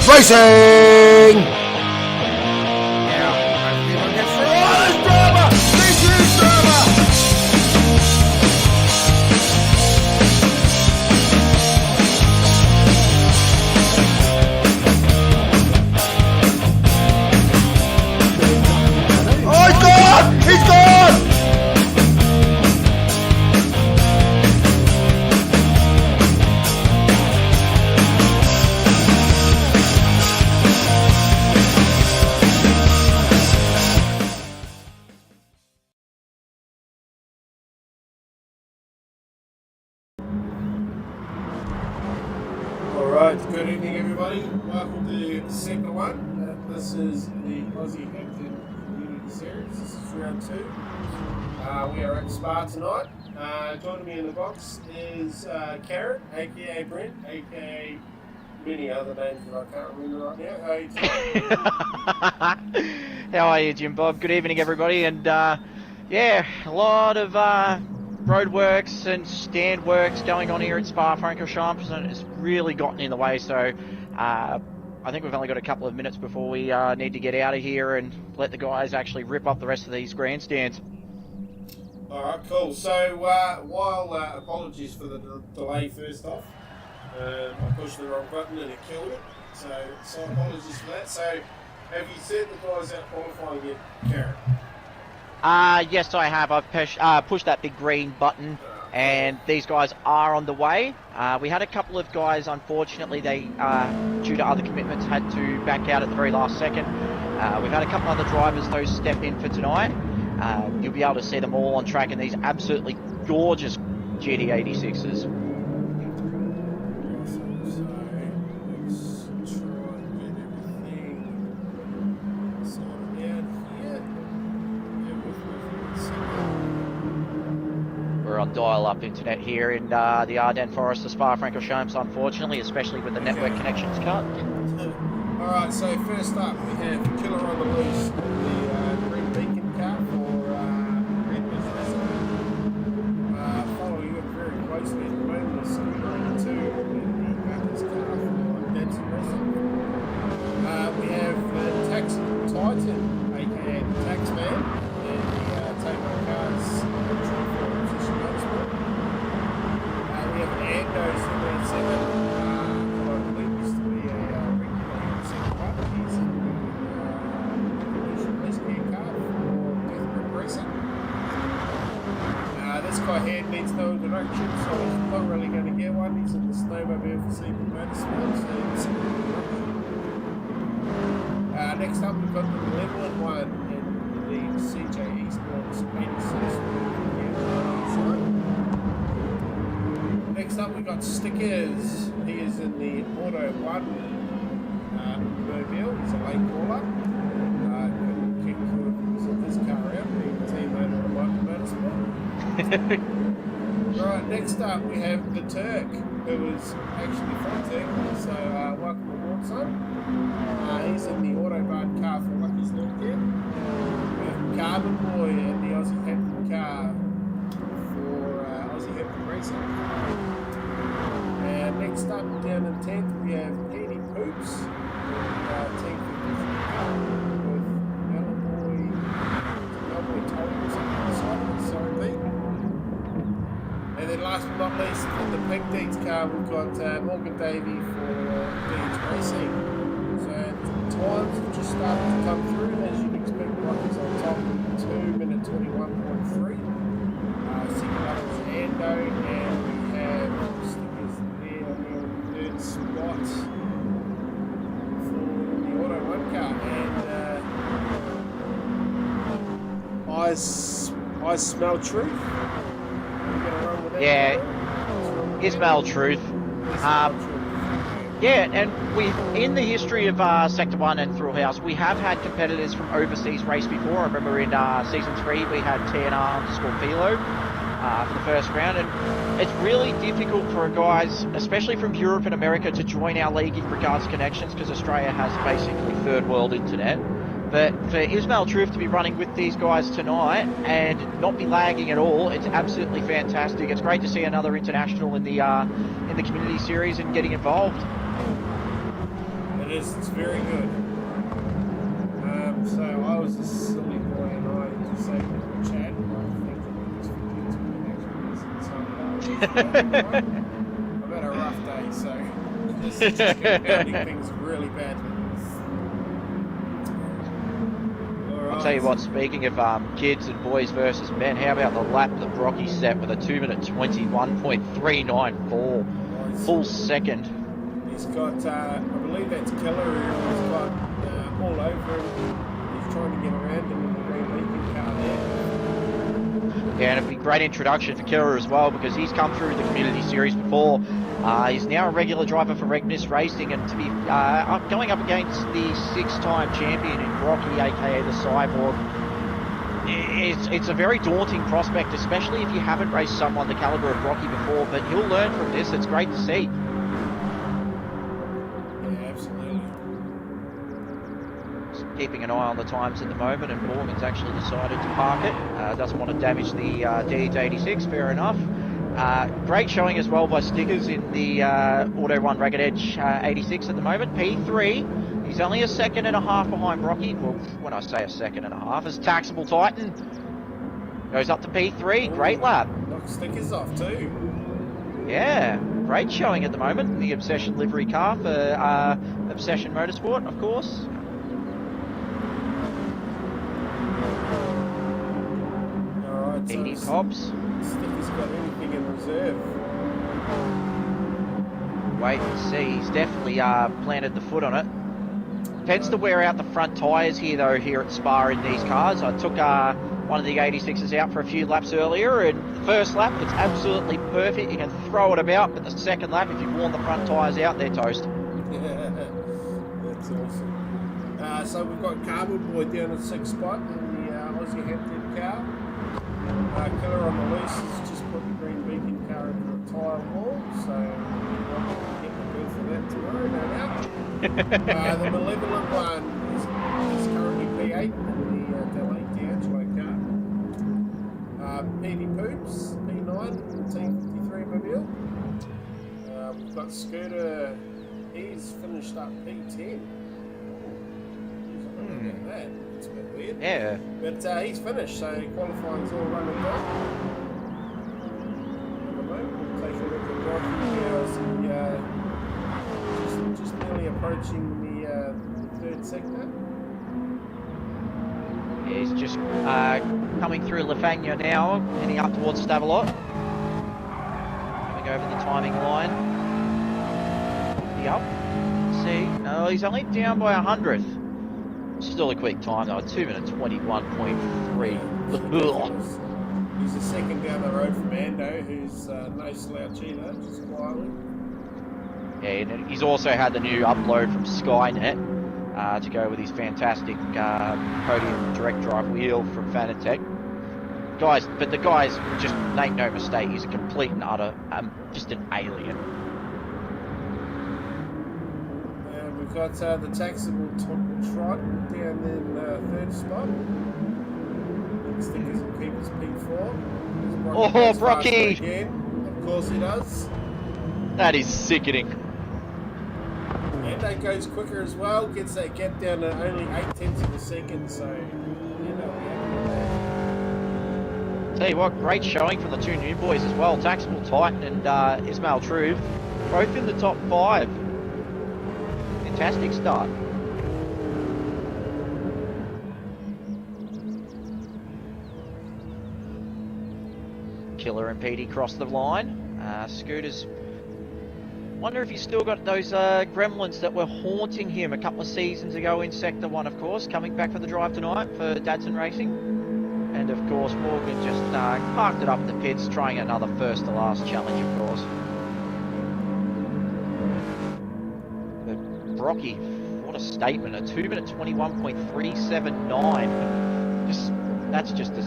Racing! Good evening, everybody. Welcome to the second one. This is the Aussie Hampton Community Series. This is round 2. We are at Spa tonight. Joining me in the box is Karen, aka Brent, aka many other names that I can't remember right now. How are you tonight? How are you, Jim Bob? Good evening, everybody. And yeah, a lot of road works and stand works going on here at Spa-Francorchamps, and it's really gotten in the way. So I think we've only got a couple of minutes before we need to get out of here and let the guys actually rip up the rest of these grandstands. Alright, cool. So while apologies for the delay first off, I pushed the wrong button and it killed it. So apologies for that. So have you sent the guys out qualifying yet, Karen? Yes, I have. I've pushed that big green button, and these guys are on the way. We had a couple of guys, unfortunately, they, due to other commitments, had to back out at the very last second. We've had a couple other drivers, though, step in for tonight. You'll be able to see them all on track in these absolutely gorgeous GT86s. We're on dial-up internet here in the Ardennes Forest of Spa-Francorchamps, unfortunately, especially with the network connections cut. Alright, so first up we have Killer on the Loose, the Green Beacon car for Red Business. Following it very closely at the moment is Scooter 82 in the Bathurst car for Benson Racing. We have Taxi Titan, aka the Taxman, and the Tamo Cars. We have Ando 787, I believe used to be a regular second one. He's in the Evolution Race Gear car for Deathgrip Racing. This guy here needs no introduction, so he's not really going to get one. He's in the Snowmobile for Secret Motorsports. Next up, we've got the Malevolent one in the CJ Esports 86. Next up, we got Stickers. He is in the Auto 1 mobile. He's a late caller. Couldn't kick this car out, being the team owner of Michael Motorsport. Right, next up, we have the Turk, who is actually from Turkey. So, welcome aboard, son. He's in the Auto Barn car for Lucky's Little Kid. We have Carbon Boy and the Aussie Hampton car for Aussie Hampton Racing. And next up, down in 10th, we have Petey Poops, Team 53 car with Melboy Tolls on the side of it, sorry Pete. And then last but not least, in the Pink Deeds car, we've got Morgan Davey for Deeds Racing. So times have just started to come through, and as you'd expect, Rocky's on top, 2:21.3. Second up is Ando, and we have Stickers there on the third spot for the Auto 1 car. And I smell truth. Yeah, Ismail Truth. Yeah, and we in the history of Sector 1 and Thrill House, we have had competitors from overseas race before. I remember in Season 3 we had TNR _ Philo. for the first round, and it's really difficult for guys, especially from Europe and America, to join our league in regards to connections, because Australia has basically third world internet. But for Ismail Truth to be running with these guys tonight and not be lagging at all, it's absolutely fantastic. It's great to see another international in the community series and getting involved. It is. It's very good. So I was a silly boy and I just saved it in the chat. I've had a rough day, so this is just compounding things really badly. I'll tell you what, speaking of kids and boys versus men, how about the lap that Brocky set with a 2:21.394, full second. He's got, I believe that's Killer, who's got all over him. He's trying to get around him in the green leaping car there. Yeah, and it'd be a great introduction for Killer as well, because he's come through the community series before. He's now a regular driver for Regnus Racing, and to be going up against the six-time champion in Brocky, aka the Cyborg, it's a very daunting prospect, especially if you haven't raced someone the caliber of Brocky before. But he'll learn from this. It's great to see. Yeah, absolutely. Just keeping an eye on the times at the moment, and Morgan's actually decided to park it. Doesn't want to damage the DH86. Fair enough. Great showing as well by Stickers in the Auto 1 Ragged Edge 86 at the moment. P3, he's only a second and a half behind Brocky. Well, when I say a second and a half, as Taxable Titan goes up to P3. Great lap. Knock Stickers off too. Yeah, great showing at the moment. The Obsession livery car for Obsession Motorsport, of course. Alright, Edie Cobbs. Sticky's got anything in reserve. Wait and see. He's definitely planted the foot on it. Tends to wear out the front tyres here, though, here at Spa in these cars. I took one of the 86s out for a few laps earlier, and the first lap, it's absolutely perfect. You can throw it about, but the second lap, if you've worn the front tyres out, they're toast. Yeah, that's awesome. So we've got Carbon Boy down at 6th spot in the Aussie Hampton car. Killer on the loose has just put the green beacon car into the tyre wall, so we'll get the bill for that tomorrow, no doubt. The Malevolent one is currently P8 in the Delay D'Angelo car. PD Poops, P9 in the T53 mobile. We've got Scooter, he's finished up P10. Look at that. It's a bit weird. Yeah. But he's finished, so qualifying's all running good. At the moment, we'll take a look at Rocky here as he just nearly approaching the third sector. Yeah, he's just coming through Lafagna now, heading up towards Stavelot. Coming over the timing line. Up. See, no, he's only down by 100th. Still a quick time though, 2:21.3. He's a second down the road from Ando, who's no slouch either, just quietly. Yeah, and he's also had the new upload from Skynet to go with his fantastic podium direct drive wheel from Fanatec. Guys, but the guy's just, make no mistake, he's a complete and utter, just an alien. We've got the Taxable Triton down in 3rd spot. Stickers will keep us P4. Oh, Brocky! Again. Of course he does. That is sickening. And that goes quicker as well. Gets that gap down to only 0.8 of a second. So, you know, we're happy with that. Tell you what, great showing from the two new boys as well. Taxable Titan and Ismail Truve, both in the top 5. Fantastic start. Killer and Petey cross the line. Scooters, wonder if he's still got those gremlins that were haunting him a couple of seasons ago in Sector 1, of course, coming back for the drive tonight for Dadson Racing. And of course, Morgan just parked it up in the pits, trying another first to last challenge, of course. Brocky, what a statement! A 2:21.379. That's just a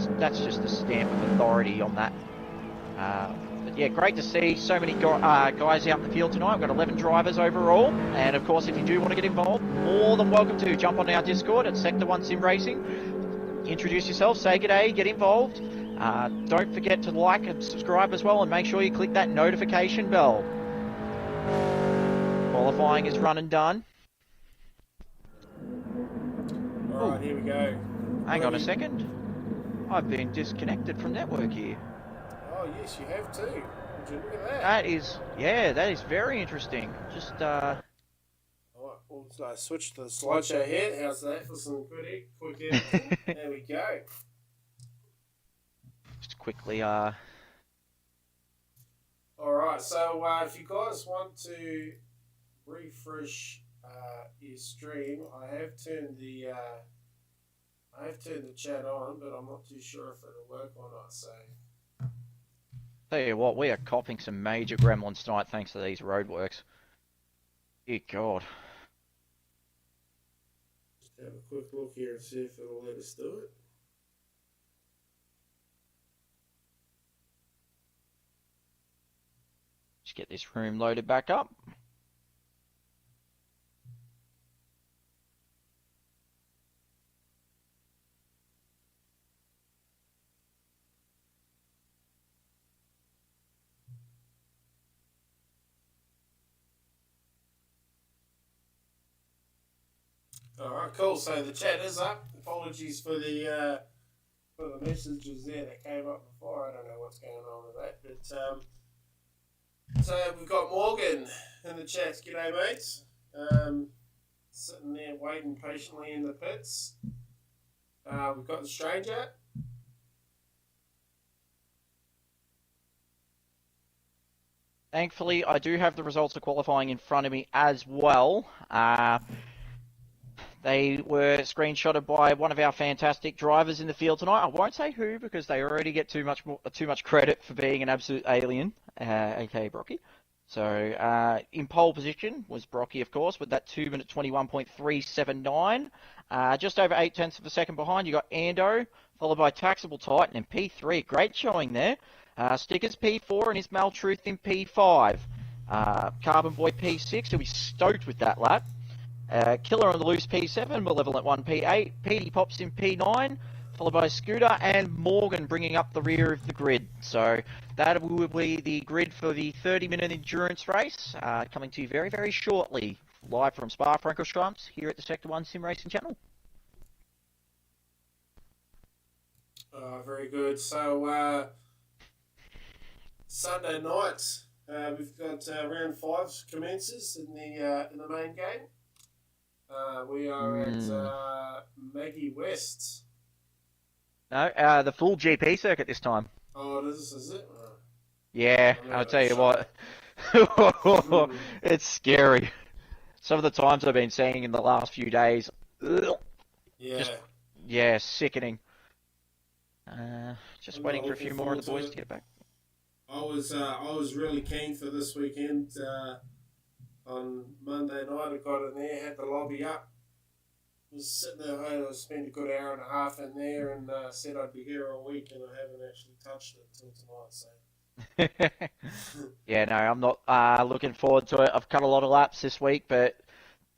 stamp of authority on that But yeah, great to see so many guys out in the field tonight. We've got 11 drivers overall. And of course, if you do want to get involved, more than welcome to jump on our Discord at Sector 1 Sim Racing. Introduce yourself, say g'day, get involved. Don't forget to like and subscribe as well, and make sure you click that notification bell. Qualifying is run and done. Alright, here we go. Hang on a second. I've been disconnected from network here. Oh, yes, you have too. Would you look at that? That is very interesting. Just, Alright, we'll switch to the slideshow here. How's that for some quick editing? There we go. Just quickly, Alright, so if you guys want to refresh your stream, I have turned the chat on, but I'm not too sure if it'll work or not. So, tell you what, we are copping some major gremlins tonight thanks to these roadworks. Good God. Just have a quick look here and see if it'll let us do it. Just get this room loaded back up. Alright, cool. So the chat is up. Apologies for the messages there that came up before. I don't know what's going on with that. But so we've got Morgan in the chat. G'day, mates. Sitting there waiting patiently in the pits. We've got the stranger. Thankfully, I do have the results of qualifying in front of me as well. They were screenshotted by one of our fantastic drivers in the field tonight. I won't say who because they already get too much credit for being an absolute alien, aka Brocky. So in pole position was Brocky, of course, with that 2-minute 21.379. Just over 0.8 of a second behind, you got Ando, followed by Taxable Titan in P3. Great showing there. Stickers P4 and his Maltruth in P5. Carbon Boy P6, he'll be stoked with that lap. Killer on the loose P7, Malevolent 1 P8, Petey Pops in P9, followed by Scooter and Morgan bringing up the rear of the grid. So that will be the grid for the 30-minute endurance race, coming to you very, very shortly, live from Spa-Francorchamps here at the Sector 1 Sim Racing channel. Very good. So Sunday night, we've got round 5 commences in the main game. We are at Maggie West. No, the full GP circuit this time. Oh, is it? Yeah, I'll tell you what. It's scary. Some of the times I've been seeing in the last few days. Yeah. Sickening. Just waiting for a few more of the boys to get back. I was really keen for this weekend. On Monday night, I got in there, had the lobby up. Was sitting there, I spent a good hour and a half in there, and said I'd be here all week, and I haven't actually touched it until tonight. So. Yeah, no, I'm not looking forward to it. I've cut a lot of laps this week, but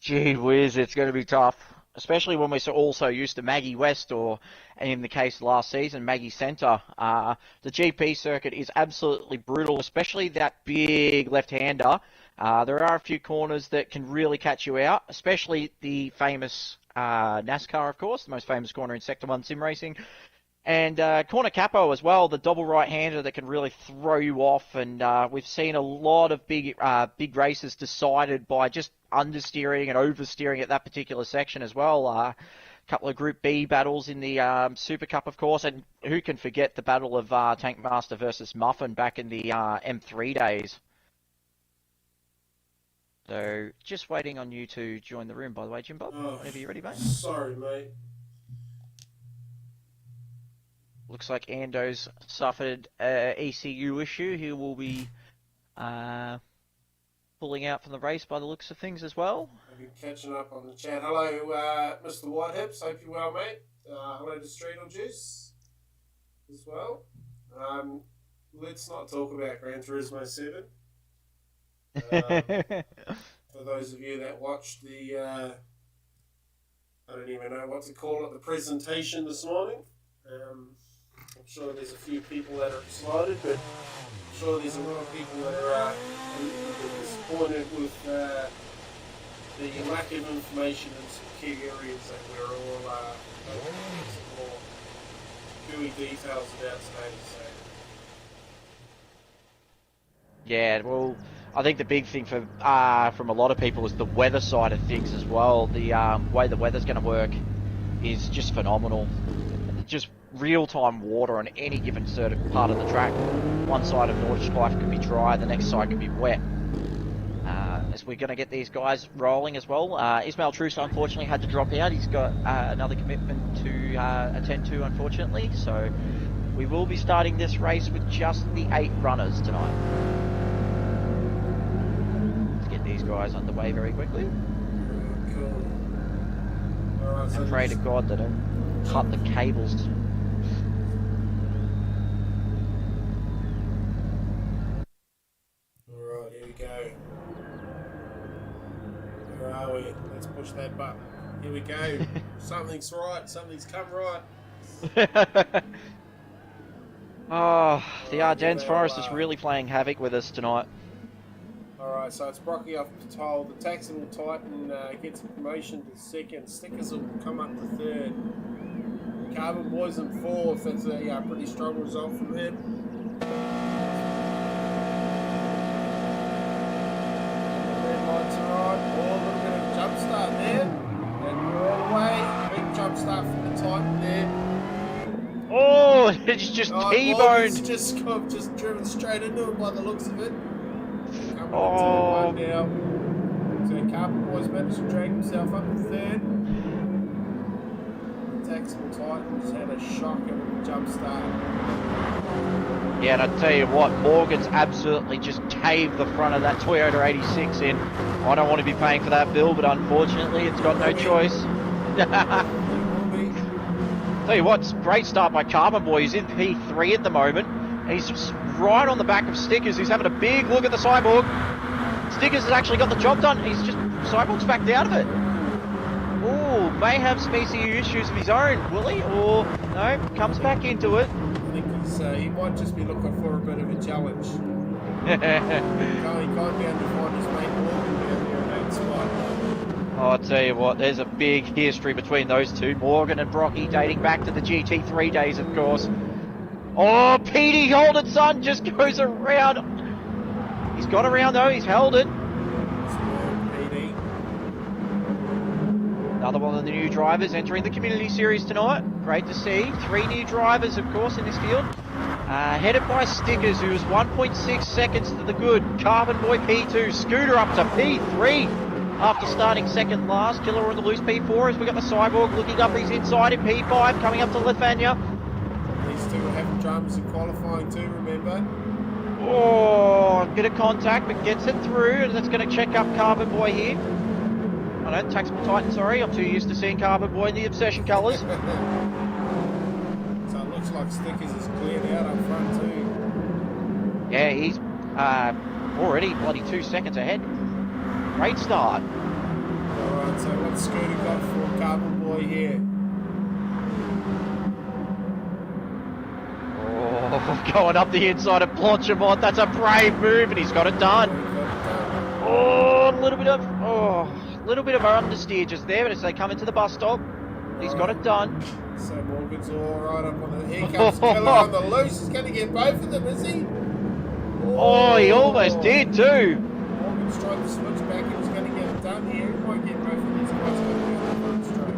gee whiz, it's going to be tough. Especially when we're also used to Maggie West, or in the case of last season, Maggie Centre. The GP circuit is absolutely brutal, especially that big left-hander. There are a few corners that can really catch you out, especially the famous NASCAR, of course, the most famous corner in Sector 1 Sim Racing. And Corner Capo as well, the double right-hander that can really throw you off. And we've seen a lot of big races decided by just understeering and oversteering at that particular section as well. A couple of Group B battles in the Super Cup, of course. And who can forget the battle of Tankmaster versus Muffin back in the M3 days. So, just waiting on you to join the room, by the way, Jim Bob. Whenever you're ready, mate. Sorry, mate. Looks like Ando's suffered an ECU issue. He will be pulling out from the race by the looks of things as well. I've been catching up on the chat. Hello, Mr. Whitehips. Hope you're well, mate. Hello to Streetle Juice as well. let's not talk about Gran Turismo 7. For those of you that watched the, I don't even know what to call it, the presentation this morning. I'm sure there's a few people that are excited, but I'm sure there's a lot of people that are a bit disappointed with the lack of information in some key areas that we're all hoping to get some more gooey details about today. So. Yeah, well, I think the big thing for from a lot of people is the weather side of things as well. The way the weather's going to work is just phenomenal. Just real-time water on any given certain part of the track. One side of Nordschleife could be dry, the next side could be wet. As we're going to get these guys rolling as well. Ismail Trusa unfortunately had to drop out. He's got another commitment to attend to, unfortunately. So we will be starting this race with just the 8 runners tonight. Let's get these guys underway very quickly. Cool. Alright, so And pray to God they don't cut the cables. Alright, here we go. Where are we? Let's push that button. Here we go. Something's right. Something's come right. Oh, the Ardennes Forest is really playing havoc with us tonight. Alright, so it's Brocky off patrol. The taxable Titan gets a promotion to second. Stickers will come up to third. Carbon Boys in fourth. That's a pretty strong result from him. Red lights are on. Oh, a little bit of jump start there. And we're all the way. Big jump start from the Titan there. Oh, it's just T-boned. Just driven straight into it by the looks of it. Coming Oh. into one now. So Carbon Boys managed to drag himself up to third. Taxable Titans had a shocker with the jump start. Yeah, and I tell you what, Morgan's absolutely just caved the front of that Toyota 86 in. I don't want to be paying for that bill, but unfortunately it's got no choice. Tell you what, it's a great start by Carbon Boy. He's in P3 at the moment. He's just right on the back of Stickers, who's having a big look at the Cyborg. Stickers has actually got the job done. Cyborg's backed out of it. Oh, may have some ECU issues of his own, will he? Or, no, comes back into it. I think he might just be looking for a bit of a challenge. He can't down to find his mate Morgan down there in that spot. Oh, I'll tell you what, there's a big history between those two, Morgan and Brocky, dating back to the GT3 days, of course. Oh, Petey, hold it, son, just goes around. He's got around, though, he's held it. Petey. Another one of the new drivers entering the Community Series tonight. Great to see. 3 new drivers, of course, in this field. Headed by Stickers, who is 1.6 seconds to the good. Carbon Boy P2, Scooter up to P3 after starting second last. Killer on the loose P4 as we got the Cyborg looking up his inside in P5, coming up to Lithania. These two are having dramas in qualifying too, remember? Oh, a bit of contact, but gets it through, and that's going to check up Carbon Boy here. I know, Taxable Titan, sorry. I'm too used to seeing Carbon Boy in the Obsession colours. So it looks like Stickers is cleared out up front too. Yeah, he's already bloody 2 seconds ahead. Great start. Alright, so what's Scooter got for Carbon Boy here? Oh, going up the inside of Blanchimont. That's a brave move, and he's got it done. Oh, a little bit of understeer just there, but as they come into the bus stop, he's got it done. So Morgan's all right up on the... Here comes Killer on the loose. He's going to get both of them, is he? Oh, he almost did too. Morgan's trying to switch back and he's going to get it done here. He might get both of these guys going down the front straight.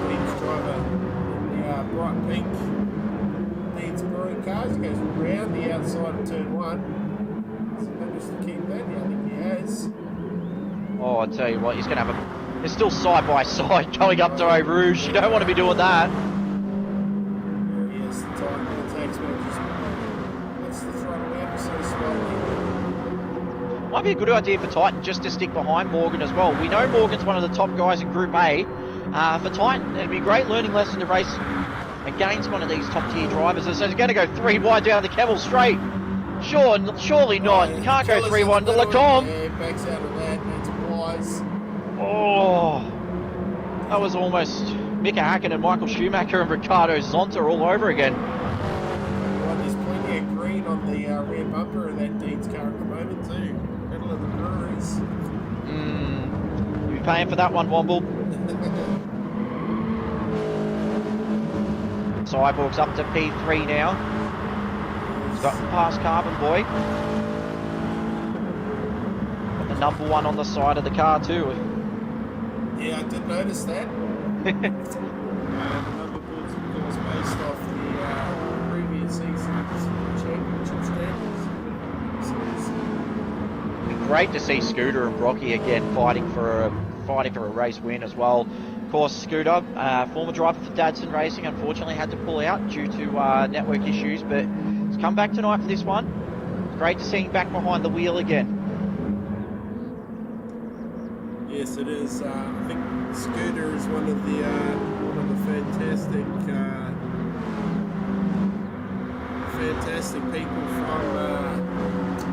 Dean's driver in the bright pink Dean's Brewing cars. He goes around the outside of turn 1. Has he managed to keep that? Yeah, I think he has. Oh, I tell you what, he's going to have a... They're still side by side going up to Eau Rouge. You don't want to be doing that. There he is, the Titan attacks, but just lets the throttle ever so slowly. Might be a good idea for Titan just to stick behind Morgan as well. We know Morgan's one of the top guys in Group A. For Titan, it'd be a great learning lesson to race against one of these top tier drivers. So he's going to go 3 wide down the Kevel Straight. Surely not. You can't go 3 wide to Lacombe. Yeah, backs out of that. It's wise. Oh, that was almost Mika Hakkinen, Michael Schumacher, and Ricardo Zonta all over again. Well, there's plenty of green on the rear bumper of that Dean's car at the moment too. Middle of the breweries. You'll be paying for that one, Womble. Cyborg's up to P3 now. He's got past Carbon Boy. Got the number 1 on the side of the car too. Yeah, I did notice that. The number board's of course based off the previous season's championship standings. Great to see Scooter and Brocky again fighting for a race win as well. Of course, Scooter, former driver for Dadson Racing, unfortunately had to pull out due to network issues, but he's come back tonight for this one. It's great to see him back behind the wheel again. Yes, it is. I think Scooter is one of the fantastic people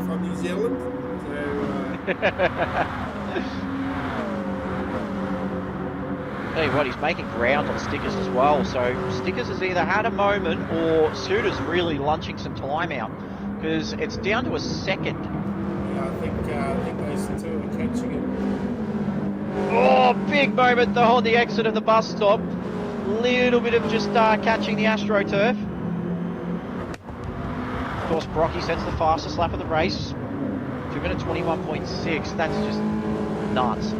from New Zealand. So. Tell you what, he's making ground on stickers as well. So stickers has either had a moment or Scooter's really lunching some time out because it's down to a second. Yeah, I think those two are catching it. Oh, big moment though on the exit of the bus stop. Little bit of just catching the AstroTurf. Of course, Brocky sets the fastest lap of the race. 2 minutes 21.6. That's just nuts.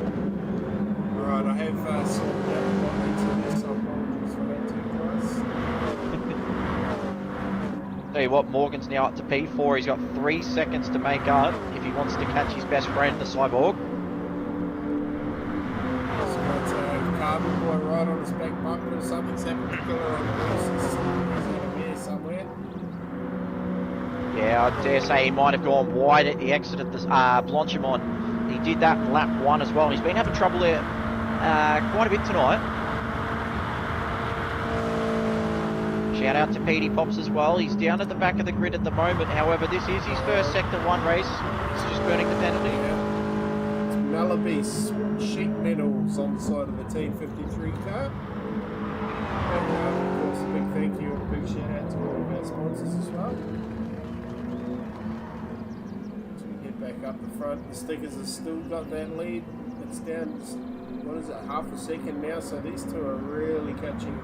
Right, I have sorted out what needs to this. So apologies for that too, guys. Tell you what, Morgan's now up to P4. He's got 3 seconds to make up if he wants to catch his best friend, the Cyborg. Carbon Boy right on his back bumper. Something's happened to Killer on the race. He's in a mare somewhere. Yeah, I dare say he might have gone wide at the exit of the Blanchimont. He did that in lap 1 as well. He's been having trouble there quite a bit tonight. Shout out to Petey Pops as well. He's down at the back of the grid at the moment. However, this is his first Sector 1 race. He's just burning the penalty. Yeah. It's Malaby's sheet medals on the side of the Team 53 car. And of course, a big thank you and a big shout out to all of our sponsors as well. As we get back up the front, the stickers have still got that lead. It's down, what is it, half a second now, so these two are really catching.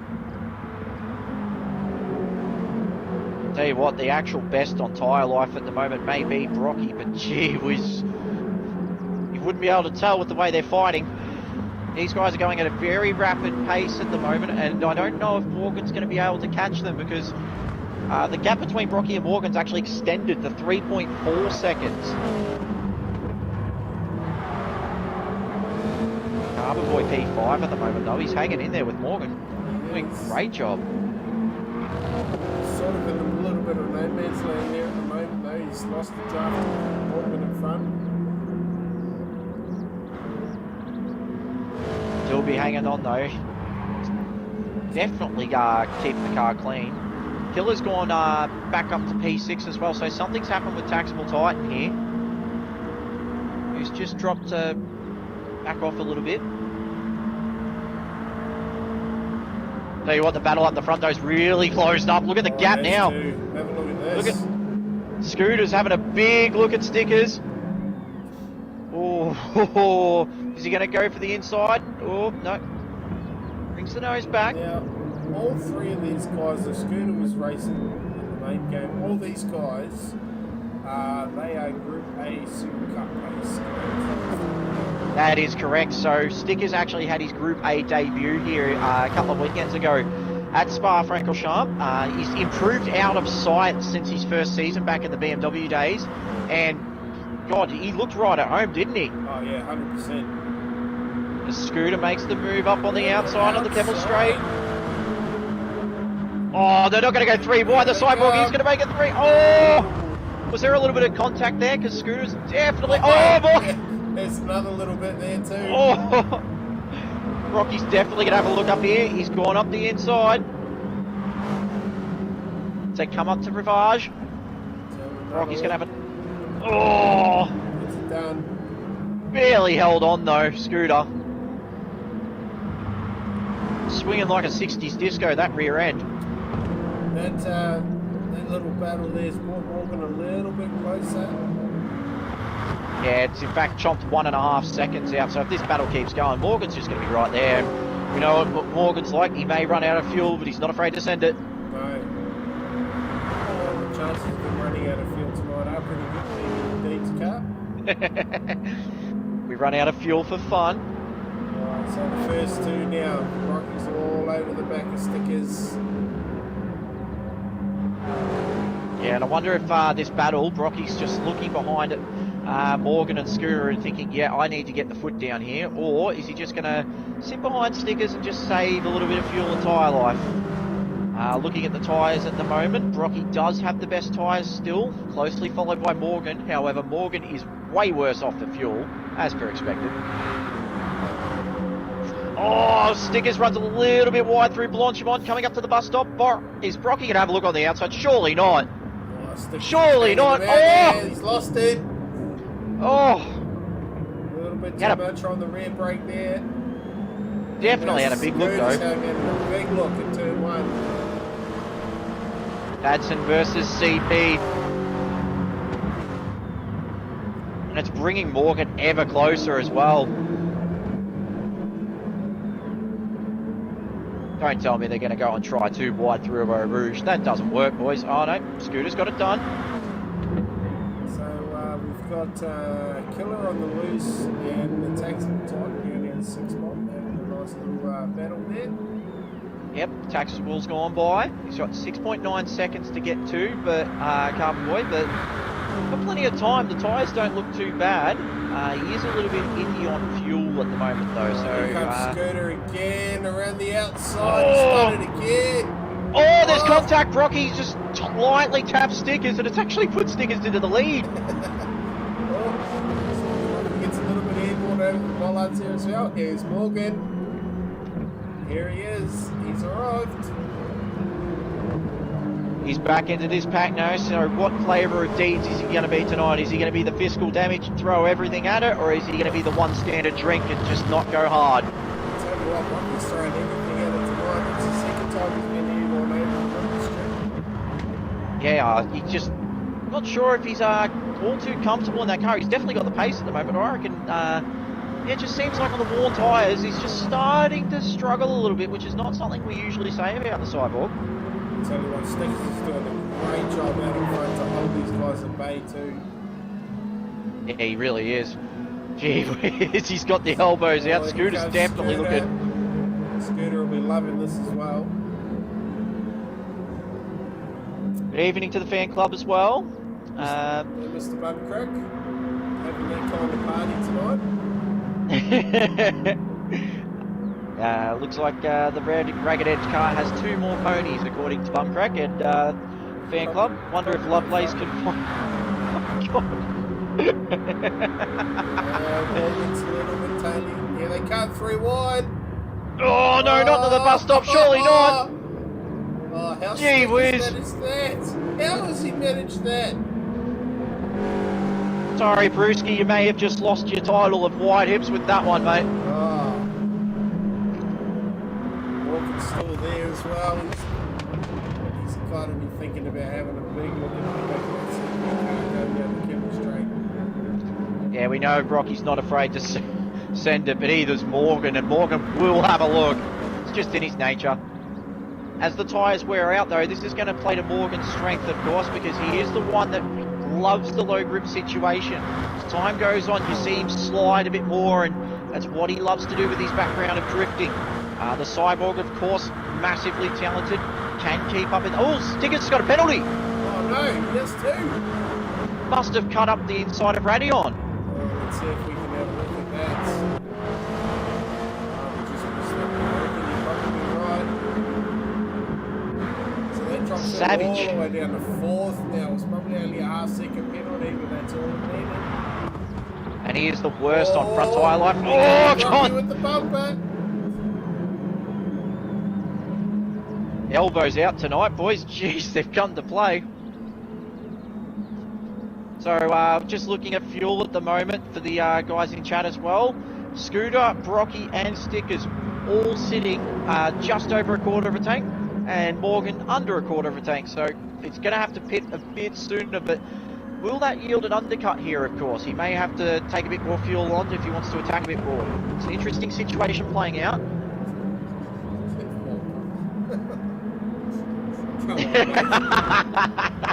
Tell you what, the actual best on tyre life at the moment may be Brocky, but gee whiz, you wouldn't be able to tell with the way they're fighting. These guys are going at a very rapid pace at the moment, and I don't know if Morgan's going to be able to catch them because the gap between Brocky and Morgan's actually extended to 3.4 seconds. Carbon Boy P5 at the moment though, he's hanging in there with Morgan. Doing a great job. Sort of in a little bit of no man's land there at the moment though. He's lost the draft to Morgan in front. Still be hanging on though. Definitely keeping the car clean. Killer's gone back up to P6 as well, so something's happened with Taxable Titan here. He's just dropped back off a little bit. Tell you what, the battle up the front though is really closed up. Look at the gap now. Have a look at this. Look at Scooter's having a big look at stickers. Oh, is he going to go for the inside? Oh, no. Brings the nose back. Now, all three of these guys, the Scooter was racing in the main game. All these guys, they are Group A Super Cup race. That is correct. So Stickers actually had his Group A debut here a couple of weekends ago at Spa-Francorchamps. He's improved out of sight since his first season back in the BMW days, and God, he looked right at home, didn't he? Oh yeah, 100%. The Scooter makes the move up on the outside of the Kevel Straight. Oh, they're not going to go 3 wide. The Cyborg, he's going to make it 3. Oh! Was there a little bit of contact there? Because Scooter's definitely... Oh, boy! There's another little bit there too. Oh! Rocky's definitely going to have a look up here. He's gone up the inside. So come up to Rivage. Rocky's going to have it. Oh! It's done. Barely held on though, Scooter. Swinging like a 60s disco, that rear end. That little battle there's brought Morgan a little bit closer. Yeah, it's in fact chomped 1.5 seconds out, so if this battle keeps going, Morgan's just going to be right there. We know what Morgan's like, he may run out of fuel, but he's not afraid to send it. No. The chances of him running out of fuel tonight are pretty good for Dean's car. We run out of fuel for fun. Alright, so the first two now. Rocky's all over the back of stickers. Yeah, and I wonder if this battle, Brocky's just looking behind at Morgan and Scooter and thinking, yeah, I need to get the foot down here, or is he just going to sit behind stickers and just save a little bit of fuel and tyre life? Looking at the tyres at the moment, Brocky does have the best tyres still, closely followed by Morgan. However, Morgan is way worse off for fuel, as per expected. Oh, Stickers runs a little bit wide through Blanchimont, coming up to the bus stop. Is Brocky going to have a look on the outside? Surely not. Oh, surely not. Oh! Yeah, he's lost it. Oh! A little bit too much on the rear brake there. Definitely had a big look though. A big look at turn 1. Dadson versus CP. And it's bringing Morgan ever closer as well. Don't tell me they're going to go and try too wide through Eau Rouge. That doesn't work, boys. Oh no, Scooter's got it done. So we've got Killer on the loose and the taxi type down in 6 mile. Having a nice little battle there. Yep, Taxable's gone by. He's got 6.9 seconds to get to, but Carbon Boy, but got plenty of time. The tyres don't look too bad. He is a little bit iffy on fuel at the moment though, so... Here comes Scooter again, around the outside, he started again! Oh, there's contact, Brocky just lightly tapped Stickers, and it's actually put Stickers into the lead. Gets a little bit airborne over the bollards here as well. Here's Morgan. Here he is, he's arrived. He's back into this pack now, so what flavour of deeds is he going to be tonight? Is he going to be the fiscal damage and throw everything at it, or is he going to be the one standard drink and just not go hard? Tell you what, Rocky's throwing everything at it tonight. It's the second time he's been here on over the street. Yeah, he's just not sure if he's all too comfortable in that car. He's definitely got the pace at the moment, I reckon. It just seems like on the worn tyres, he's just starting to struggle a little bit, which is not something we usually say about the Cyborg. Tell you what, Stickers is doing a great job out in front to hold these guys at bay too. Yeah, he really is. Gee whiz, he's got the elbows out. Scooter's definitely looking. Scooter will be loving this as well. Good evening to the fan club as well. Mr. Bumcrack, having that kind of party tonight. Looks like the Ragged Edge car has 2 more ponies, according to Bumcrack and fan club. Wonder if Lovelace can find. Oh, God. Morgan's a little bit tiny. Yeah, they cut 3 wide. Oh no, not to the bus stop, surely not. Oh, how Gee whiz. is that? How has he managed that? Sorry, Brewski, you may have just lost your title of wide hips with that one, mate. Oh. Morgan's still there as well. He's got to be thinking about having a big look at the back of that seat. He can't go down the Kevin straight. Yeah, we know Brocky's not afraid to send it, but either's Morgan, and Morgan will have a look. It's just in his nature. As the tyres wear out, though, this is going to play to Morgan's strength, of course, because he is the one that loves the low grip situation. As time goes on, you see him slide a bit more, and that's what he loves to do with his background of drifting. The Cyborg, of course, massively talented, can keep up in... Oh, Sticker's got a penalty! Oh no, yes too! Must have cut up the inside of Radion. Let's see if we can have a look at that. Just working, you're probably right. So that drops Savage. all the way down to 4th now. It's probably only a half-second penalty, but that's all it needed. And he is the worst on front tyre life. Oh, Rocky God! with the bumper. Elbows out tonight, boys. Jeez, they've come to play. So just looking at fuel at the moment for the guys in chat as well. Scooter, Brocky and Stickers all sitting just over a quarter of a tank, and Morgan under a quarter of a tank. So it's going to have to pit a bit sooner, but will that yield an undercut here, of course? He may have to take a bit more fuel on if he wants to attack a bit more. It's an interesting situation playing out.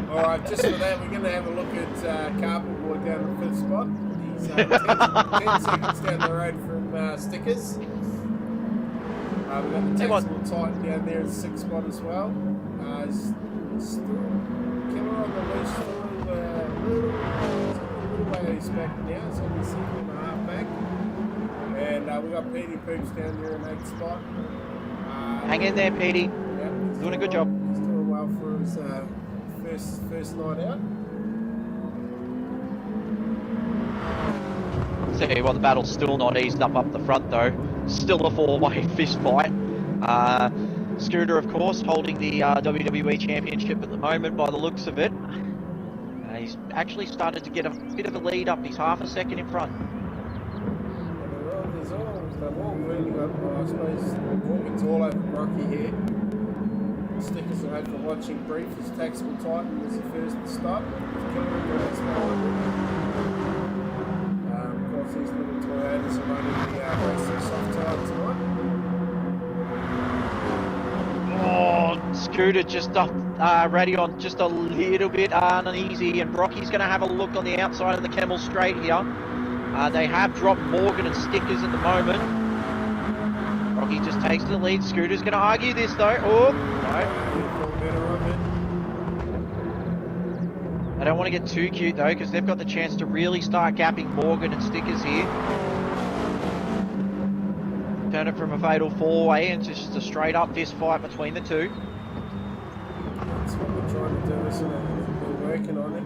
Alright, just for that, we're going to have a look at Carpet Boy down in the fifth spot. He's 10 seconds down the road from Stickers. We've got the Texel Titan down there in the sixth spot as well. Still Killer on the loose, still a little way back now, so we're 7.5 back. And we've got Petey Poops down there in 8th spot. Hang in there, Petey. Yep, doing a good job. He's doing well for his first night out. See, well, the battle's still not eased up the front, though. Still a four-way fist fight. Scooter, of course, holding the WWE Championship at the moment by the looks of it. He's actually started to get a bit of a lead up. He's half a second in front. They've all really got, I suppose, Morgan's all over Brocky here. Stickers will have for watching brief. His Taxable Titan was the first to stop. Of course, these little Toyotas are running the racing soft tire tonight. Oh, Scooter just up, Radion just a little bit uneasy, and Brocky's going to have a look on the outside of the Camel Straight here. They have dropped Morgan and Stickers at the moment. Brocky just takes the lead. Scooter's going to argue this though. Oh, no. I don't want to get too cute though, because they've got the chance to really start gapping Morgan and Stickers here. Turn it from a fatal four-way into just a straight-up fist fight between the two. That's what we're trying to do, isn't it? We're working on it.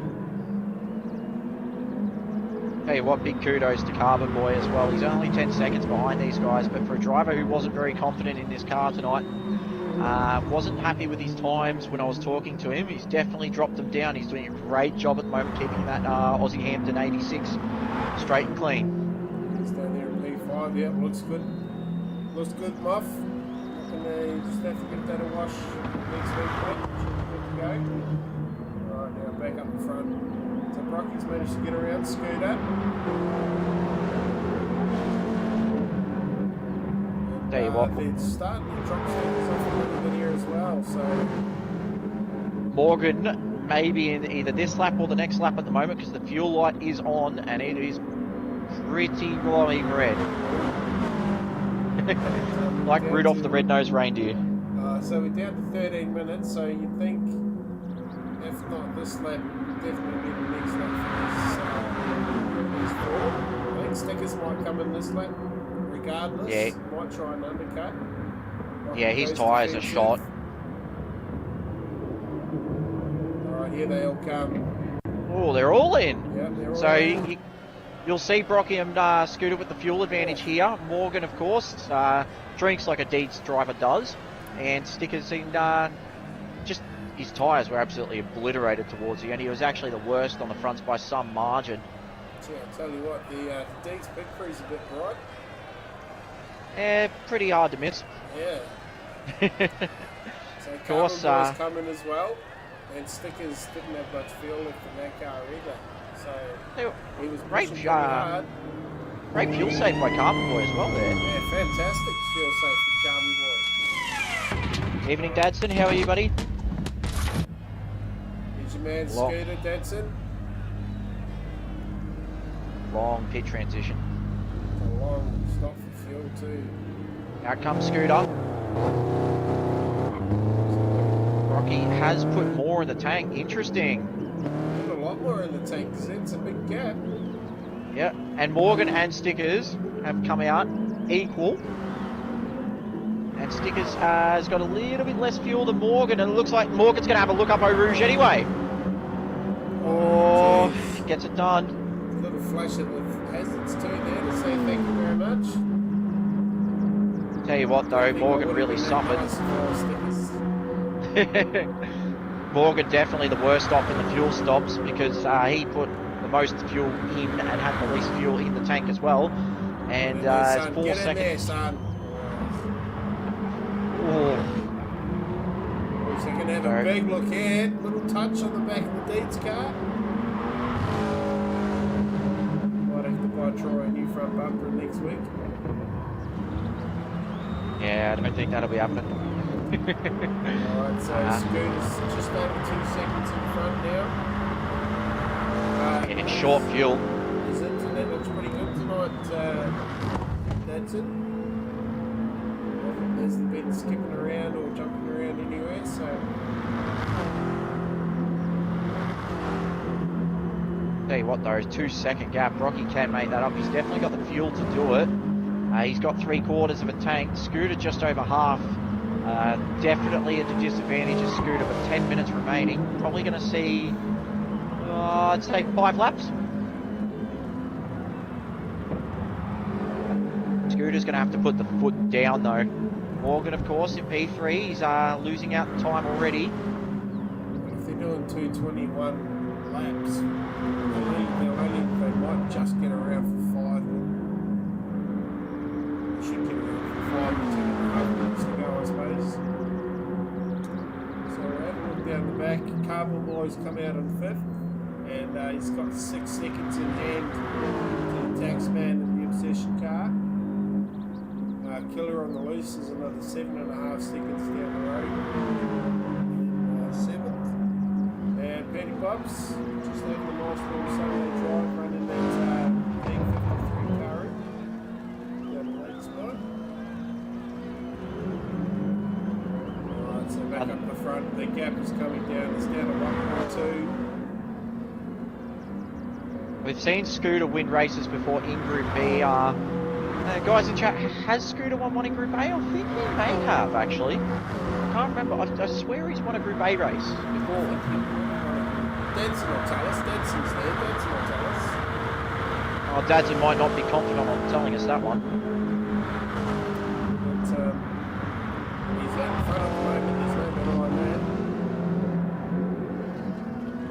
Tell you what, big kudos to Carbon Boy as well. He's only 10 seconds behind these guys, but for a driver who wasn't very confident in this car tonight, wasn't happy with his times when I was talking to him. He's definitely dropped them down. He's doing a great job at the moment keeping that Aussie Hampton 86 straight and clean. He's down there in P5, yeah, looks good. Looks good, Muff. And you just have to give that a wash next week, mate. Good to go. Alright, now back up the front. So Brocky's managed to get around, Scooter. Tell you what. They're starting to drop Stickers off a little bit here as well, so... Morgan maybe in either this lap or the next lap at the moment, because the fuel light is on and it is pretty glowing red. Like Rudolph the Red-Nosed Reindeer. So we're down to 13 minutes, so you'd think, if not this lap, definitely be the next lap for these four. I think Stickers might come in this lap, regardless. Yeah. Might try an undercut. Yeah, his tyres are shot. Alright, here they all come. Oh, they're all in. Yeah, they're all So in. you'll see Brocky and Scooter with the fuel advantage here. Morgan, of course, drinks like a Deeds driver does. And Stickers in just his tyres were absolutely obliterated towards the end. He was actually the worst on the fronts by some margin. Yeah, I'll tell you what, the Deeds pit crew's a bit bright. Pretty hard to miss. Yeah. So Of course, Carbon Boy's coming as well. And Stickers didn't have much fuel left in that car either. So he was great, pushing pretty hard. great fuel save by Carbon Boy as well there. Yeah, fantastic fuel save for Carbon Boy. Evening, Dadson. How are you, buddy? Here's your man Scooter, Dadson. Long pit transition. A long stop for fuel too. Out comes Scooter. Rocky has put more in the tank. Interesting. Put a lot more in the tank because it's a big gap. Yeah, and Morgan and Stickers have come out equal. And Stickers has got a little bit less fuel than Morgan, and it looks like Morgan's going to have a look up Eau Rouge anyway. Oh, gets it done. A little flash of the hazards too there to say thank you very much. Tell you what though, Morgan really suffered. Morgan definitely the worst off in the fuel stops because he put the most fuel in and had the least fuel in the tank as well. And son, 4 get in seconds. there, son. Oh. So you can have a big look here. Little touch on the back of the Deeds car. Might have to buy Troy a new front bumper next week. Yeah, I don't think that'll be happening. Alright, so Scooter's just over 2 seconds in front now. Getting short fuel. His internet looks pretty good tonight, Dadson. Hasn't been skipping around or jumping around anywhere, so. Tell you what though, 2 second gap. Rocky can make that up. He's definitely got the fuel to do it. He's got 3/4 of a tank. Scooter just over half. Definitely at the disadvantage of Scooter with 10 minutes remaining. Probably going to see, I'd say 5 laps. Scooter's going to have to put the foot down though. Morgan, of course, in P3, he's losing out time already. If they're doing 221 laps, they might just get around for 5. They should get around for 5 or 2.5 minutes to go, I suppose. So we'll have a look down the back. Carbon Boy's come out on 5th, and he's got 6 seconds in hand to the Taxman and the Obsession car. Killer on the loose is another 7.5 seconds down the road. 7th. And Petty Bobs, just having a nice little Sunday drive, running that P53 car in. Down the late spot. Alright, so back up the front, the gap is coming down, it's down to 1.2. We've seen Scooter win races before in Group B. Guys in chat, has Scooter won one in Group A? I think he may have, actually. I can't remember. I swear he's won a Group A race before. Dadson will tell us. Dadson's there. Dadson will tell us. Oh, Dadson might not be confident on telling us that one. But, he's out in front at the moment. There's no behind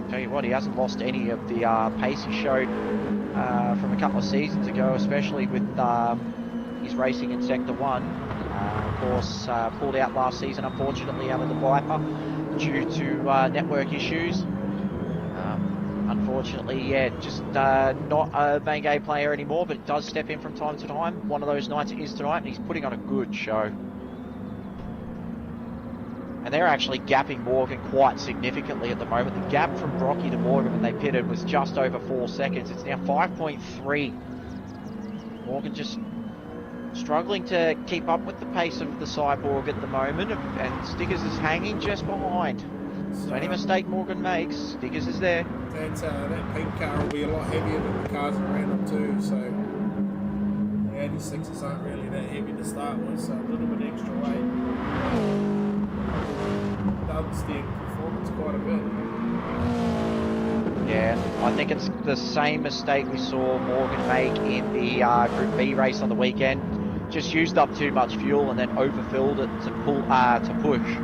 that. Tell you what, he hasn't lost any of the pace he showed from a couple of seasons ago, especially with his racing in Sector 1. Of course, pulled out last season, unfortunately, out of the Viper due to network issues. Unfortunately, yeah, just not a Bangay player anymore, but it does step in from time to time. One of those nights it is tonight, and he's putting on a good show. And they're actually gapping Morgan quite significantly at the moment. The gap from Brocky to Morgan when they pitted was just over 4 seconds. It's now 5.3. Morgan just struggling to keep up with the pace of the Cyborg at the moment, and Stickers is hanging just behind. So any mistake Morgan makes, Stickers is there. That pink car will be a lot heavier than the cars around them too, so the 86s aren't really that heavy to start with, so a little bit extra weight. Does the performance quite a bit. Yeah, I think it's the same mistake we saw Morgan make in the Group B race on the weekend. Just used up too much fuel and then overfilled it to push.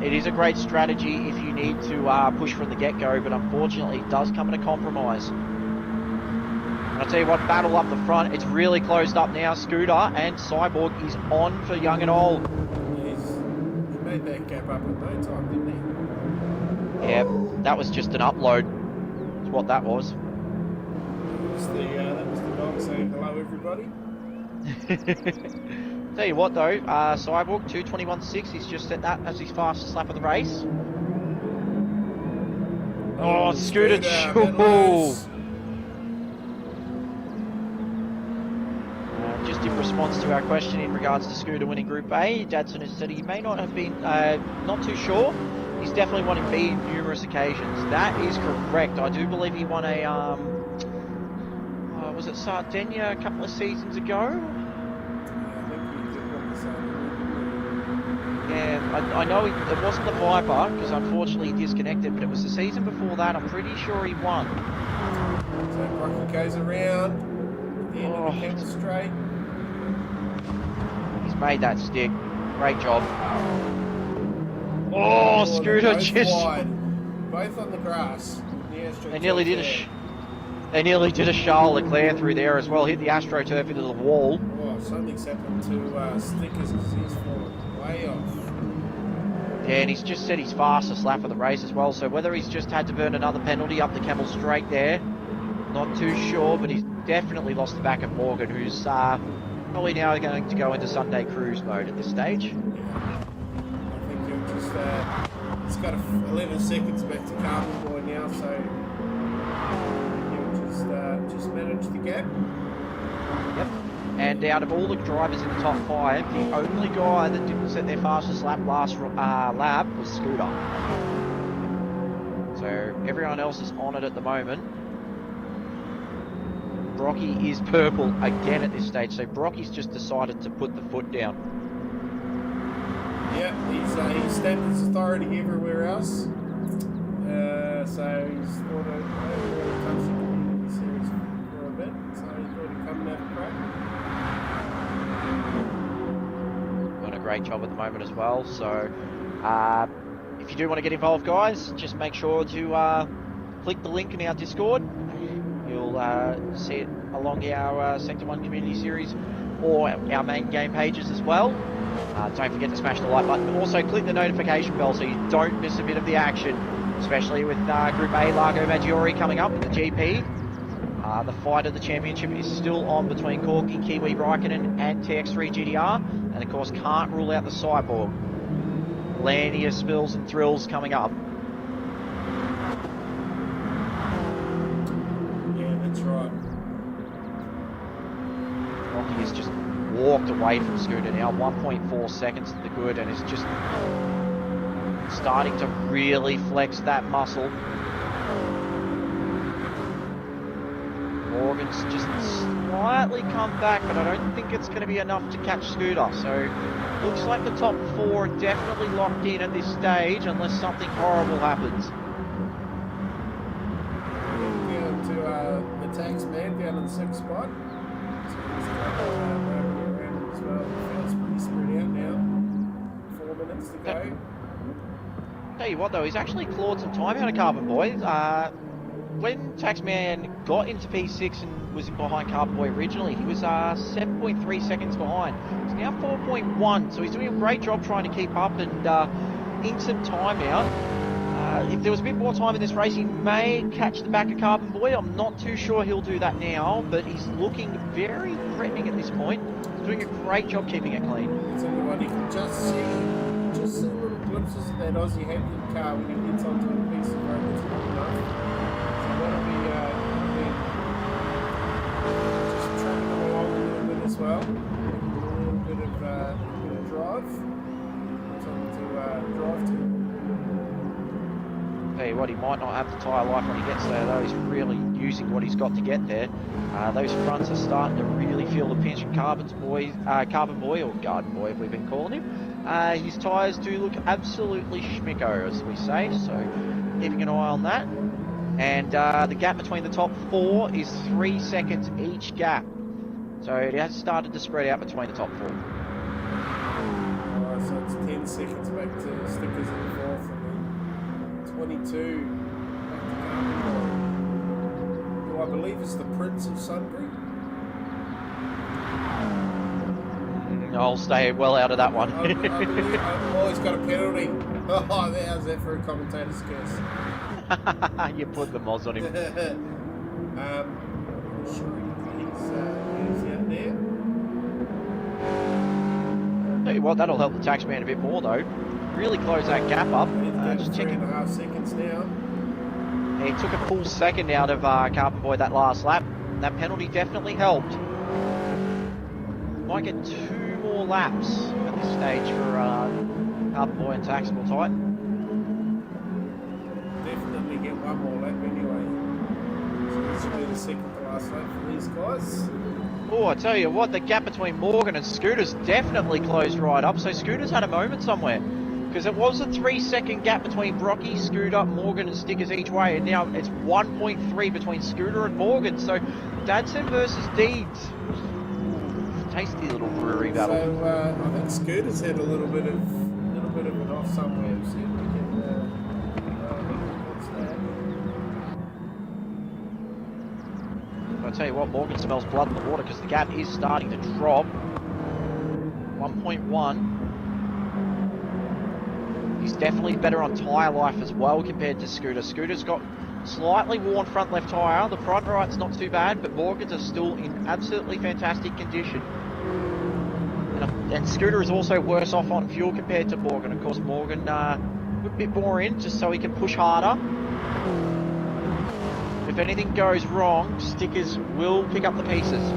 It is a great strategy if you need to push from the get-go, but unfortunately it does come at a compromise. And I'll tell you what, battle up the front, it's really closed up now. Scooter and Cyborg is on for young and old. He made that gap up in no time, didn't he? Yeah, that was just an upload. That's what that was. That was the dog saying hello, everybody. Tell you what though, Cyborg 2:21.6, he's just set that as his fastest lap of the race. Oh, Scooter! Just in response to our question in regards to Scooter winning Group A, Dadson has said he may not have been, not too sure. He's definitely won in B on numerous occasions. That is correct. I do believe he won a, was it Sardinia a couple of seasons ago? Yeah, I know it wasn't the Viper, because unfortunately he disconnected, but it was the season before that. I'm pretty sure he won. So Rocky goes around, the end of the camera straight. He's made that stick. Great job. Oh! Scooter both just... wide. Both on the grass. They nearly did they nearly did a Charles Leclerc through there as well. Hit the AstroTurf into the wall. Oh, something's happened to Stickers because he's fallen way off. Yeah, and he's just set his fastest lap of the race as well. So whether he's just had to burn another penalty up the Camel Straight there, not too sure. But he's definitely lost the back of Morgan, who's probably now going to go into Sunday cruise mode at this stage. Yeah. I think he'll just... he's got 11 seconds back to Carbon Boy now, so... just manage the gap. Yep. And out of all the drivers in the top 5, the only guy that didn't set their fastest lap last lap was Scooter. So everyone else is on it at the moment. Brocky is purple again at this stage, so Brocky's just decided to put the foot down. Yep, he's stamped his authority everywhere else. So he's thought of touch the community series for a bit. So he's thought he'd come and have a crack. Doing a great job at the moment as well. So if you do want to get involved, guys, just make sure to click the link in our Discord. You'll see it along our Sector 1 Community Series or our main game pages as well. Don't forget to smash the like button. Also click the notification bell so you don't miss a bit of the action, especially with Group A Largo Maggiore coming up in the GP. The fight of the championship is still on between Corky, Kiwi Raikkonen and TX3 GTR, and of course can't rule out the Cyborg. Plenty of spills and thrills coming up. Yeah, that's right. Rocky has just walked away from Scooter now, 1.4 seconds to the good, and is just starting to really flex that muscle. Morgan's just slightly come back, but I don't think it's going to be enough to catch Scooter. So looks like the top 4 are definitely locked in at this stage, unless something horrible happens. Down to the tax man down in the 6th spot. So he's around as well. Feels pretty spread out now. 4 minutes to go. Tell you what though, he's actually clawed some time out of Carbon Boy. When Taxman got into P6 and was behind Carbon Boy originally, he was 7.3 seconds behind. He's now 4.1, so he's doing a great job trying to keep up and in some time out. If there was a bit more time in this race, he may catch the back of Carbon Boy. I'm not too sure he'll do that now, but he's looking very threatening at this point. He's doing a great job keeping it clean. So everyone, you can just see little glimpses of that Aussie Hampton car when he gets onto a piece of road that's not enough. So that'll be just tracking them along a little bit as well. A little bit of drive. Something to drive to. Tell you what, he might not have the tyre life when he gets there, though. He's really using what he's got to get there. Those fronts are starting to really feel the pinch from Carbon Boy, or Garden Boy, if we've been calling him. His tyres do look absolutely schmicko, as we say, so keeping an eye on that. And the gap between the top 4 is 3 seconds each gap. So it has started to spread out between the top 4. Alright, so it's 10 seconds back to Stickers in the 4th, and then 22 back to Carbon Boy, who I believe is the Prince of Sunbury. I'll stay well out of that one. I believe, oh, he's got a penalty. Oh, how's that for a commentator's curse? You put the mods on him. Sure, he's out there. Tell you what, that'll help the Taxman a bit more though. Really close that gap up. Just checking. 3.5 seconds now. He took a full second out of Carbon Boy that last lap. That penalty definitely helped. Might get 2 more laps at this stage for Carbon Boy and Taxable Titan. Definitely get 1 more lap anyway. So this will be the second to last lap for these guys. Oh, I tell you what, the gap between Morgan and Scooter's definitely closed right up. So Scooter's had a moment somewhere. Because it was a 3-second gap between Brocky, Scooter, Morgan and Stickers each way. And now it's 1.3 between Scooter and Morgan. So Dadson versus Deeds. Tasty little brewery battle. So I think Scooter's had a little bit of an off somewhere. See if we can tell you what, Morgan smells blood in the water because the gap is starting to drop. 1.1. He's definitely better on tyre life as well compared to Scooter. Scooter's got slightly worn front left tyre. The front right's not too bad, but Morgan's are still in absolutely fantastic condition. And Scooter is also worse off on fuel compared to Morgan. Of course, Morgan put a bit more in just so he can push harder. If anything goes wrong, Stickers will pick up the pieces.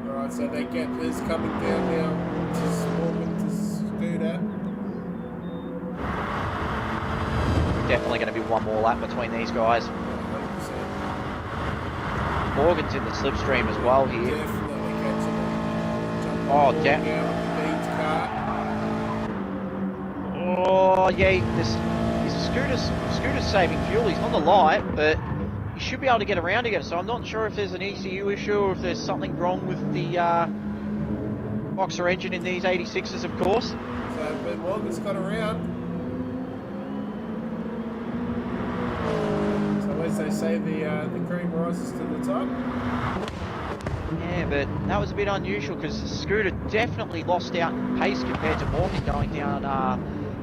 Alright, so they get this coming down now to Morgan to Scooter. Definitely going to be one more lap between these guys. 100%. Morgan's in the slipstream as well here. Definitely catching it. Oh, damn. Oh, yeah, this Scooter's saving fuel. He's on the light, but he should be able to get around again. So I'm not sure if there's an ECU issue or if there's something wrong with the boxer engine in these 86s, of course. So, but Morgan's got around. So as they say, the cream rises to the top. Yeah, but that was a bit unusual because Scooter definitely lost out in pace compared to Morgan going down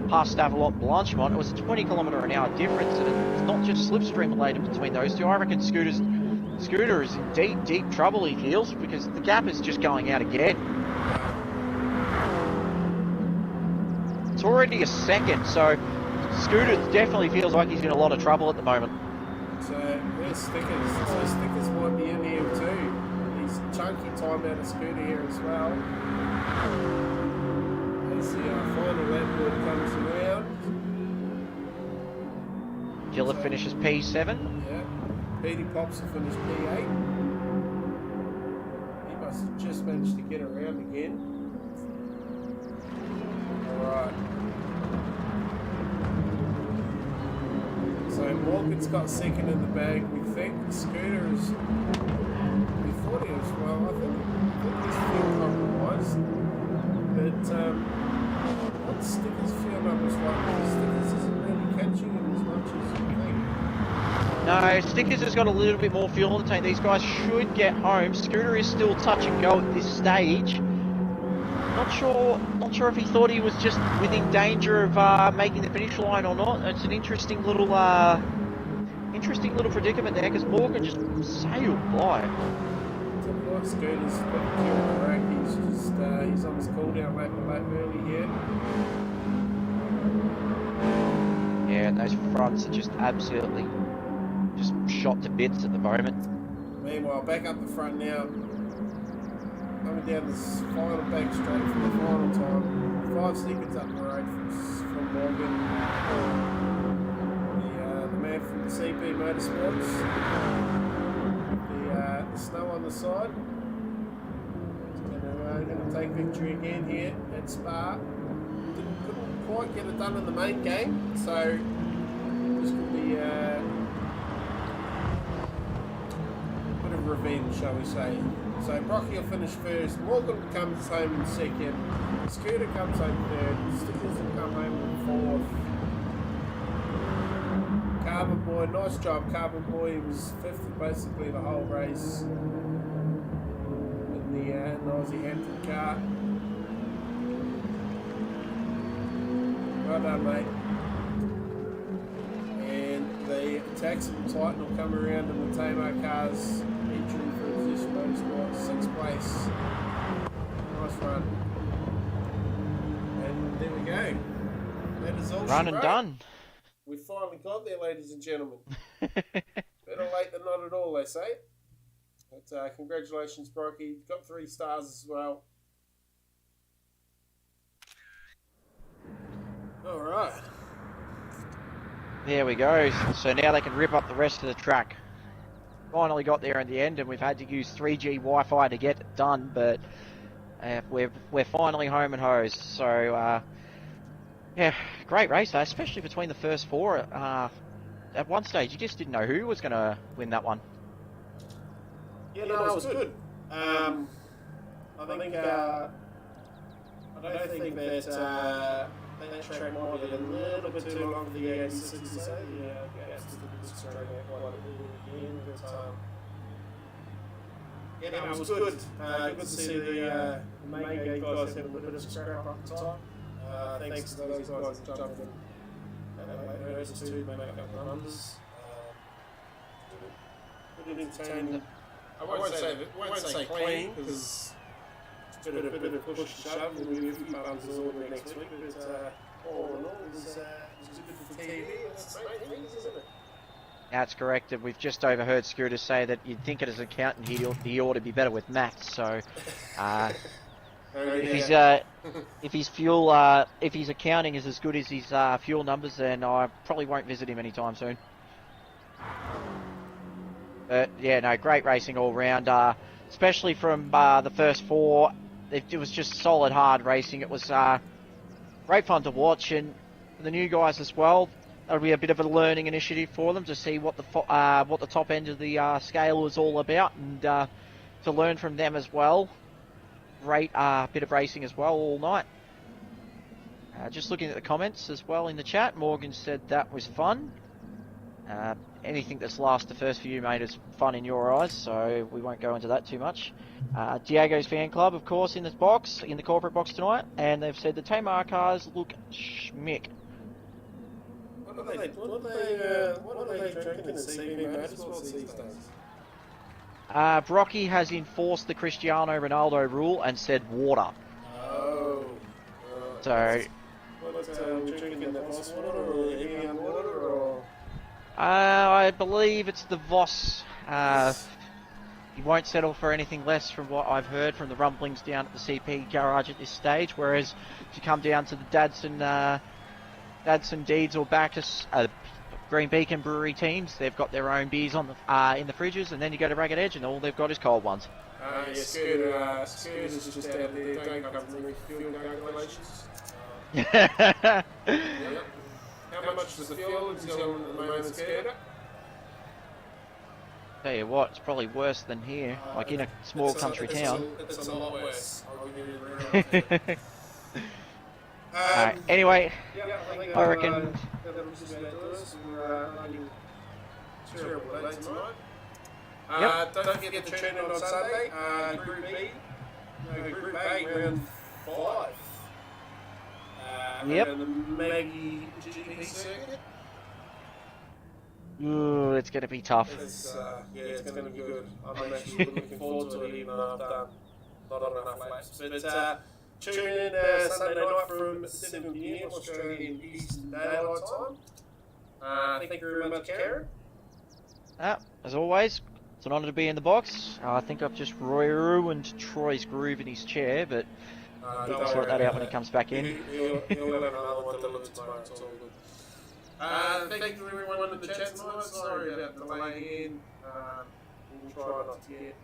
past Stavelot Blanchemont. It was a 20km/h difference, and it's not just slipstream related between those two. I reckon Scooter is in deep trouble, he feels, because the gap is just going out again. It's already a second, so Scooter definitely feels like he's in a lot of trouble at the moment. So there's Stickers. So Stickers might be in here too. He's chunky time out of Scooter here as well. As the final lap board comes around. Gillett finishes P7. Yeah. Petey Pops will finish P8. He must have just managed to get around again. Alright. So Morgan's got second in the bag, we think. Scooter is... We thought he was, well, I think he's fuel compromised. But what Stickers' fuel numbers like? Stickers isn't really catching him as much as you think. No, Stickers has got a little bit more fuel in the tank. These guys should get home. Scooter is still touch and go at this stage. Not sure if he thought he was just within danger of making the finish line or not. It's an interesting little predicament there because Morgan just sailed by. Scooter's got a kill on the rack. He's on his cool down lap early here. Yeah, and those fronts are just absolutely just shot to bits at the moment. Meanwhile, back up the front now. Coming down this final back straight for the final time. 5 seconds up the road from Morgan. The man from the CP Motorsports. The snow on the side. Going to take victory again here at Spa. Couldn't quite get it done in the main game, so this could be a bit of revenge, shall we say. So Brocky will finish first, Morgan comes home in second, Scooter comes home third, Stickers will come home in fourth. Carbon Boy, nice job Carbon Boy, he was fifth basically the whole race in the Aussie Hampton car. Well done, mate. And the Taxi and Titan will come around in the Tamar cars, entering for position motorsport, 6th place. Nice run. And there we go. That is all. Run and done. We finally got there, ladies and gentlemen. Better late than not at all, they say. But congratulations, Brocky. Got 3 stars as well. All right. There we go. So now they can rip up the rest of the track. Finally got there in the end, and we've had to use 3G Wi-Fi to get it done, but we're finally home and hosed. So yeah, great race though, especially between the first 4. At one stage, you just didn't know who was going to win that one. Yeah, no, it was good. I think I don't think that that track might be a little bit too long for the 86 to say. Yeah, it's just straight out quite a bit again. But yeah, no, it was good. Good to see the main gate guys having a bit of scrap up the top. Thanks to those guys that jumped in. Late races too to make up the numbers. Good entertaining. I won't say clean because it's been a bit of push and shove and we have a few bumps all next week. But all in all, it was good for TV. That's the main thing, isn't it? That's correct. And we've just overheard Scooter say that you'd think it as an accountant he ought to be better with maths. So if his accounting is as good as his fuel numbers, then I probably won't visit him anytime soon. But yeah, no, great racing all round, especially from the first four. It was just solid, hard racing. It was great fun to watch, and the new guys as well. That'll be a bit of a learning initiative for them to see what the top end of the scale was all about, and to learn from them as well. Great bit of racing as well all night. Just looking at the comments as well in the chat, Morgan said that was fun. Anything that's last the first for you, mate, is fun in your eyes, so we won't go into that too much. Diego's fan club, of course, in the corporate box tonight, and they've said the Tamar cars look schmick. What are they drinking in CB Motorsports these days? Brocky has enforced the Cristiano Ronaldo rule and said water. Oh. So. What's drinking the Voss water or Evian water or? I believe it's the Voss. He won't settle for anything less from what I've heard from the rumblings down at the CP garage at this stage. Whereas if you come down to the Dadson Deeds or Bacchus, Green Beacon Brewery teams, they've got their own beers on the in the fridges, and then you go to Ragged Edge and all they've got is cold ones. Scooter's just out there, don't come to me for fuel calculations. How much does the fuel is on at the moment, Scooter? Tell you what, it's probably worse than here, like in a small country town. It's a lot worse. Anyway, I reckon. Terrible day tonight. Don't forget to tune in on Sunday. Group B. Group A, round 5. Yep. The Maggie GP circuit. Ooh, it's going to be tough. It's going to be good. I'm actually looking forward to it, even though I've done not enough laps. But tune in Sunday night from 7 p.m. Australian Eastern Daylight Time. Thank you very much, Karen. As always, it's an honour to be in the box. I think I've just ruined Troy's groove in his chair, but he'll sort that out when he comes back in. He'll have another one to look tomorrow. It's all good. Thank you everyone in the chat tonight. Sorry about the delay again. We'll try not to get.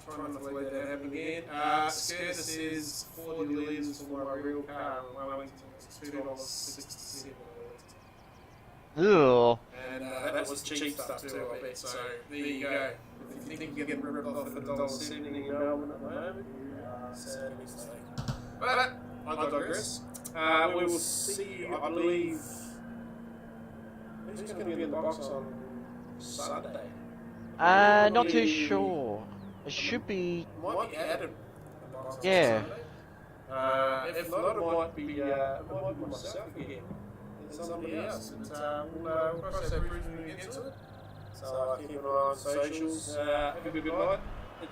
Try not to let that happen again. Scooter says 40 litres for my real car in Wellington. It's $2.67. Ooh. And that was cheap stuff too, I bet. So there you go. If you think you're getting ripped off for $1.70 in Melbourne at the moment, sad mistake. But I digress. We will see you, I believe. Who's going to be in the box on Sunday? Not too sure. It should be. Might be Adam. Yeah. If not, it might be myself again. And somebody else. And we'll cross that bridge when we get to it. So keep an eye on socials. Have a good night.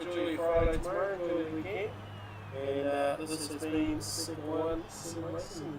Enjoy your Friday tomorrow. Enjoy the weekend. And this has been Sick One Sim Racing.